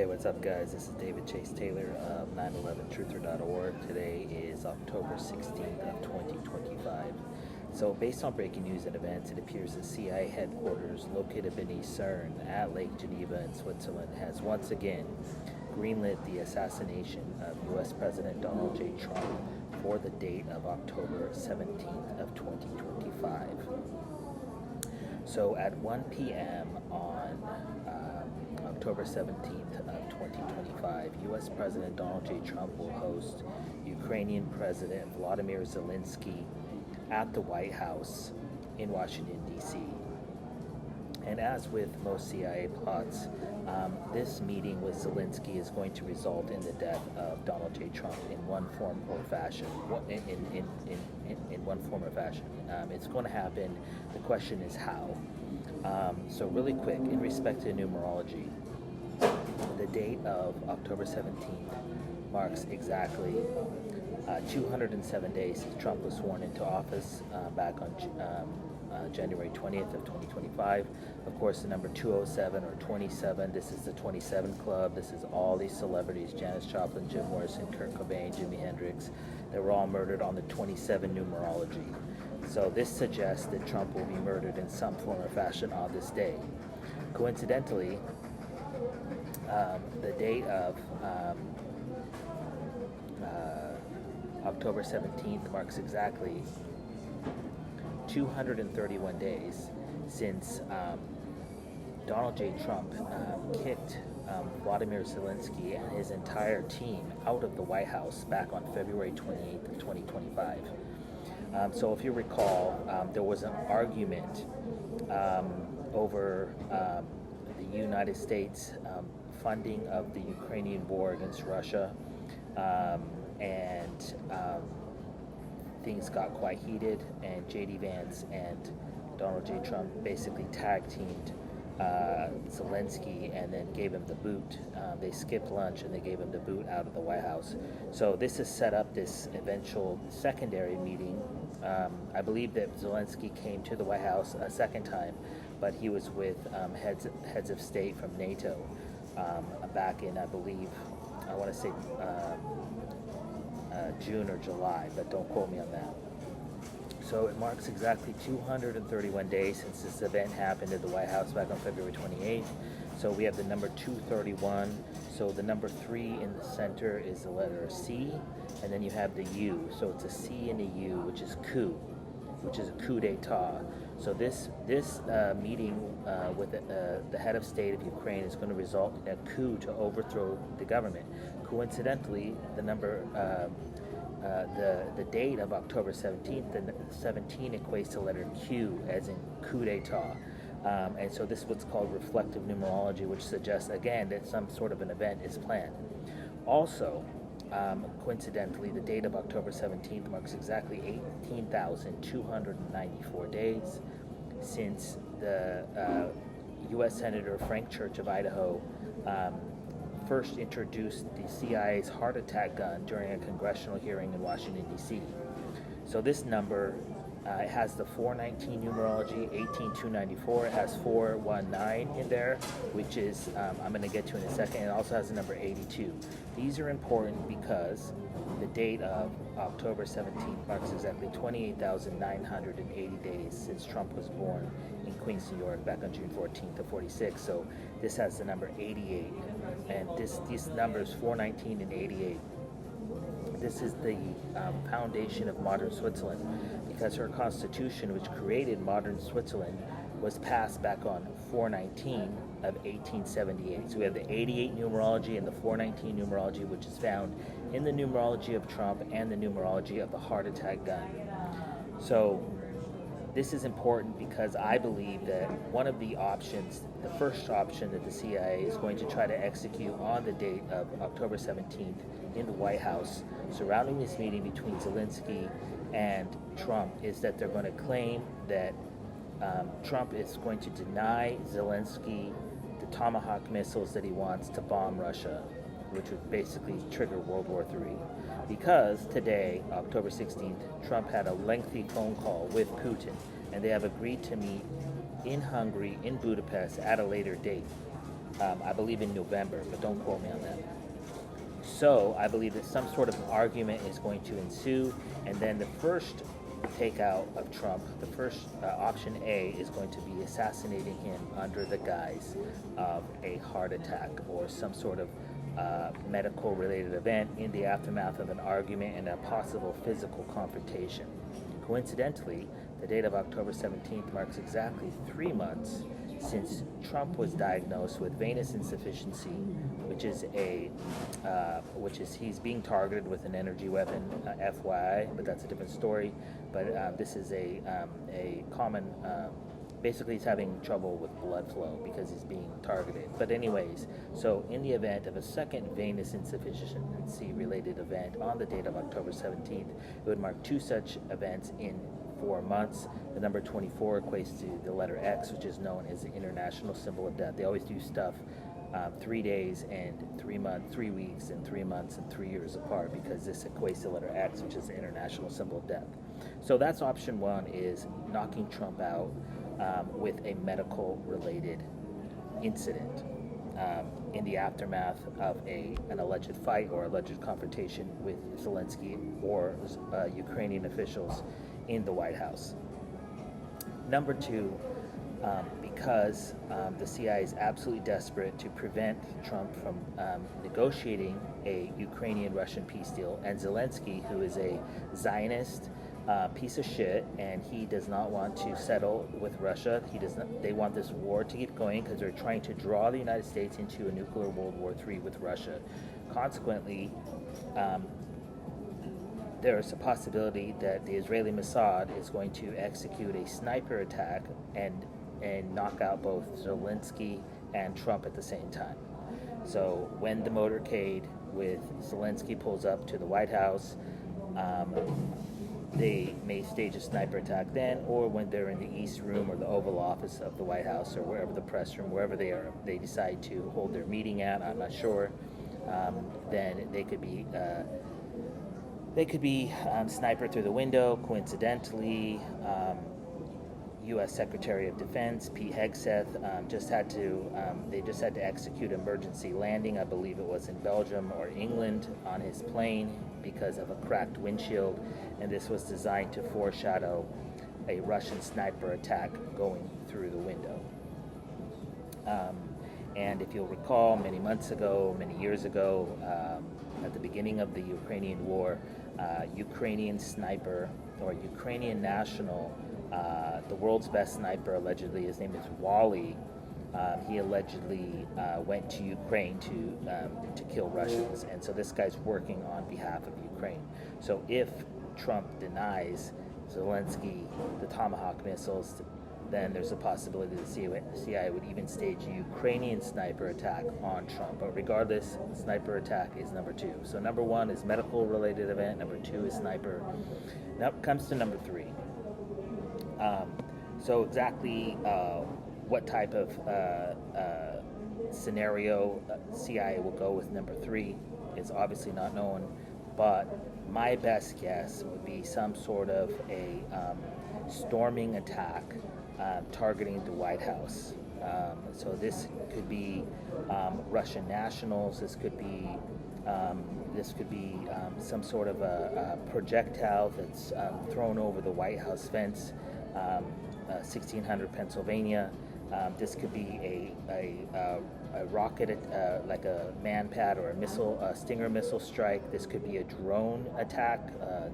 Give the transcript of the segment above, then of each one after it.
Okay, what's up, guys? This is David Chase Taylor of 911truther.org. Today is October 16th of 2025. So, based on breaking news and events, it appears the CIA headquarters located beneath CERN at Lake Geneva in Switzerland has once again greenlit the assassination of U.S. President Donald J. Trump for the date of October 17th of 2025. So at 1 p.m. on October 17th of 2025, U.S. President Donald J. Trump will host Ukrainian President Volodymyr Zelenskyy at the White House in Washington, D.C. And as with most CIA plots, this meeting with Zelenskyy is going to result in the death of Donald J. Trump in one form or fashion. In one form or fashion, it's going to happen. The question is how. So really quick, in respect to numerology, the date of October 17th marks exactly 207 days since Trump was sworn into office back on January 20th of 2025. Of course, the number 207 or 27, this is the 27 Club. This is all these celebrities, Janis Joplin, Jim Morrison, Kurt Cobain, Jimi Hendrix. They were all murdered on the 27 numerology. So this suggests that Trump will be murdered in some form or fashion on this day. Coincidentally, the date of October 17th marks exactly 231 days since Donald J. Trump kicked Volodymyr Zelenskyy and his entire team out of the White House back on February 28th of 2025. So if you recall, there was an argument over the United States funding of the Ukrainian war against Russia, and things got quite heated, and J.D. Vance and Donald J. Trump basically tag-teamed Zelenskyy and then gave him the boot. They skipped lunch and they gave him the boot out of the White House. So this has set up this eventual secondary meeting. I believe that Zelenskyy came to the White House a second time, but he was with heads of state from NATO back in, I believe, I want to say June or July, but don't quote me on that. So it marks exactly 231 days since this event happened at the White House back on February 28th. So we have the number 231. So the number 3 in the center is the letter C, and then you have the U. So it's a C and a U, which is coup, which is a coup d'etat. So this meeting with the head of state of Ukraine is going to result in a coup to overthrow the government. Coincidentally, the number the date of October 17th, the 17 equates to letter Q, as in coup d'etat. And so this is what's called reflective numerology, which suggests, again, that some sort of an event is planned. Also, coincidentally, the date of October 17th marks exactly 18,294 days since the U.S. Senator Frank Church of Idaho first introduced the CIA's heart attack gun during a congressional hearing in Washington, D.C. So this number has the 419 numerology, 18294. It has 419 in there, which is, I'm going to get to in a second. It also has the number 82. These are important because the date of October 17th marks exactly 28,980 days since Trump was born in Queens, New York, back on June 14th of 46. So this has the number 88. And these numbers, 419 and 88, this is the foundation of modern Switzerland, because her constitution, which created modern Switzerland, was passed back on 419 of 1878. So we have the 88 numerology and the 419 numerology, which is found in the numerology of Trump and the numerology of the heart attack gun. So this is important because I believe that one of the options, the first option that the CIA is going to try to execute on the date of October 17th in the White House surrounding this meeting between Zelenskyy and Trump, is that they're going to claim that Trump is going to deny Zelenskyy the Tomahawk missiles that he wants to bomb Russia, which would basically trigger World War III. Because today, October 16th, Trump had a lengthy phone call with Putin, and they have agreed to meet in Hungary, in Budapest, at a later date. I believe in November, but don't quote me on that. So I believe that some sort of argument is going to ensue, and then the first takeout of Trump, the first option A, is going to be assassinating him under the guise of a heart attack or some sort of medical related event in the aftermath of an argument and a possible physical confrontation. Coincidentally, the date of October 17th marks exactly 3 months since Trump was diagnosed with venous insufficiency, which is he's being targeted with an energy weapon, FYI, but that's a different story. But this is a common. Basically, he's having trouble with blood flow because he's being targeted. But anyways, so in the event of a second venous insufficiency related event on the date of October 17th, it would mark 2 such events in 4 months. The number 24 equates to the letter X, which is known as the international symbol of death. They always do stuff 3 days and 3 months, 3 weeks and 3 months and 3 years apart, because this equates to the letter X, which is the international symbol of death. So that's option 1, is knocking Trump out with a medical related incident in the aftermath of an alleged fight or alleged confrontation with Zelenskyy or Ukrainian officials in the White House. Number 2, because the CIA is absolutely desperate to prevent Trump from negotiating a Ukrainian-Russian peace deal, and Zelenskyy, who is a Zionist piece of shit, and he does not want to settle with Russia. They want this war to keep going because they're trying to draw the United States into a nuclear World War III with Russia. Consequently, there is a possibility that the Israeli Mossad is going to execute a sniper attack and knock out both Zelenskyy and Trump at the same time. So when the motorcade with Zelenskyy pulls up to the White House, they may stage a sniper attack then, or when they're in the East Room or the Oval Office of the White House, or wherever the press room, wherever they are, they decide to hold their meeting at, I'm not sure, then they could be sniped through the window. Coincidentally, U.S. Secretary of Defense Pete Hegseth just had to execute emergency landing. I believe it was in Belgium or England on his plane because of a cracked windshield, and this was designed to foreshadow a Russian sniper attack going through the window. And if you'll recall, many years ago, at the beginning of the Ukrainian war, Ukrainian sniper or Ukrainian national, the world's best sniper, allegedly, his name is Wally. He allegedly went to Ukraine to kill Russians, and so this guy's working on behalf of Ukraine. So if Trump denies Zelenskyy the Tomahawk missiles, then there's a possibility the CIA would even stage a Ukrainian sniper attack on Trump. But regardless, sniper attack is number 2. So number 1 is medical related event. Number 2 is sniper. Now it comes to number 3. So exactly what type of scenario CIA will go with number 3 is obviously not known, but my best guess would be some sort of a storming attack targeting the White House. So this could be Russian nationals. This could be some sort of a projectile that's thrown over the White House fence, 1600 Pennsylvania. This could be a rocket, like a man-pad or a Stinger missile strike. This could be a drone attack,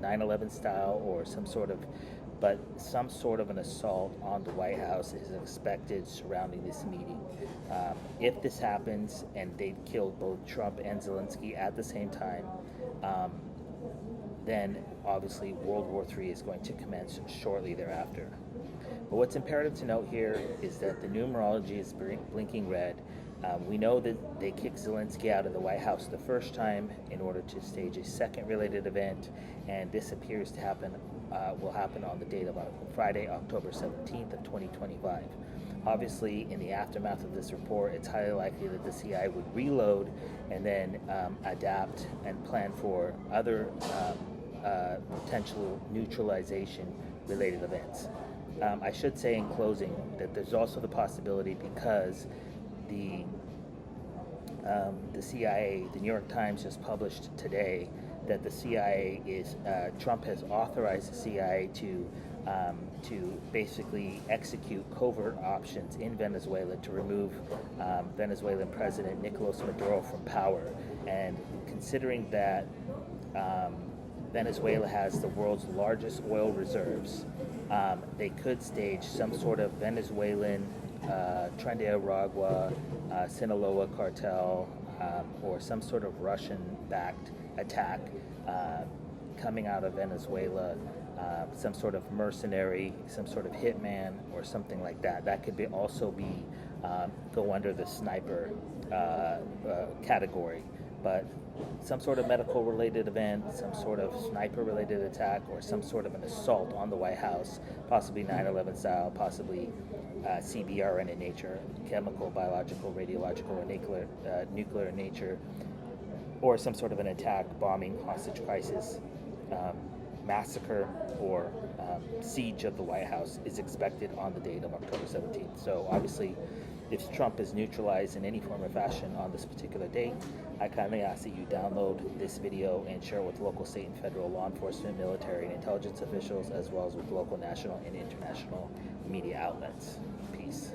9/11 style, or some sort of an assault on the White House is expected surrounding this meeting. If this happens and they've killed both Trump and Zelenskyy at the same time, then obviously World War III is going to commence shortly thereafter. But what's imperative to note here is that the numerology is blinking red. We know that they kicked Zelenskyy out of the White House the first time in order to stage a second related event, and this appears to will happen on the date of Friday, October 17th of 2025. Obviously, in the aftermath of this report, it's highly likely that the CIA would reload and then adapt and plan for other potential neutralization related events. I should say in closing that there's also the possibility, because the the CIA, the New York Times just published today that the CIA Trump has authorized the CIA to basically execute covert options in Venezuela to remove Venezuelan President Nicolas Maduro from power. And considering that Venezuela has the world's largest oil reserves, they could stage some sort of Venezuelan Tren de Aragua, Sinaloa cartel, or some sort of Russian-backed attack coming out of Venezuela, some sort of mercenary, some sort of hitman, or something like that. That could also go under the sniper category. But some sort of medical-related event, some sort of sniper-related attack, or some sort of an assault on the White House, possibly 9/11 style, possibly CBRN in nature, chemical, biological, radiological, or nuclear in nature, or some sort of an attack, bombing, hostage crisis, massacre, or siege of the White House is expected on the date of October 17th. So obviously, if Trump is neutralized in any form or fashion on this particular date, I kindly ask that you download this video and share it with local, state, and federal law enforcement, military, and intelligence officials, as well as with local, national, and international media outlets. Peace.